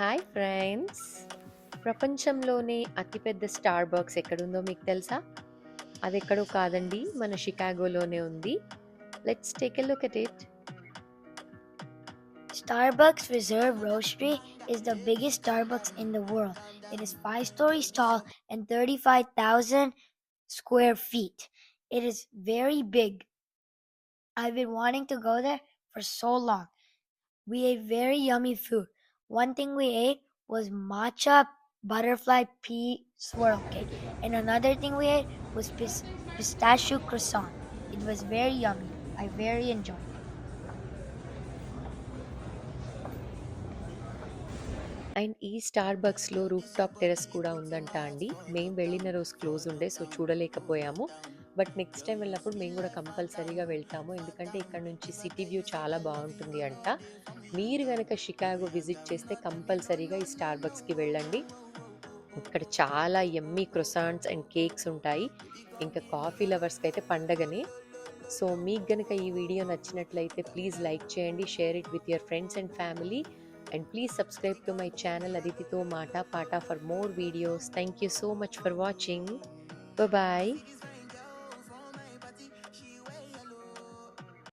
Hi friends! ప్రపంచంలోనే అతిపెద్ద star bucks ఎక్కడుందో మీకు తెలుసా? అదెక్కడో కాదండి, మన షికాగోలోనే ఉంది. Let's take a look at it. Starbucks Reserve Roastery is the biggest Starbucks in the world. It is 5 stories tall and 35,000 square feet. It is very big. I've been wanting to go there for so long. We ate very yummy food. One thing we ate was matcha butterfly pea swirl cake, and another thing we ate was pistachio croissant. It was very yummy. I very enjoyed it. And ఈ star బక్స్లో roof top terrace కూడా ఉందంట అండి. మేము వెళ్ళిన రోజు close ఉండే, so చూడలేకపోయాము. But next time వెళ్ళినప్పుడు మేము కూడా కంపల్సరీగా వెళ్తాము, ఎందుకంటే ఇక్కడ నుంచి సిటీ వ్యూ చాలా బాగుంటుంది అంట. మీరు కనుక షికాగో విజిట్ చేస్తే కంపల్సరీగా ఈ స్టార్ బక్స్కి వెళ్ళండి. ఇక్కడ చాలా యమ్మీ క్రొసాంట్స్ అండ్ కేక్స్ ఉంటాయి. ఇంకా కాఫీ లవర్స్కి అయితే పండగనే. సో మీకు గనుక ఈ వీడియో నచ్చినట్లయితే ప్లీజ్ లైక్ చేయండి, share it with your friends and family, and please subscribe to my channel Aditito Mata Pata for more videos. Thank you so much for watching. Bye bye.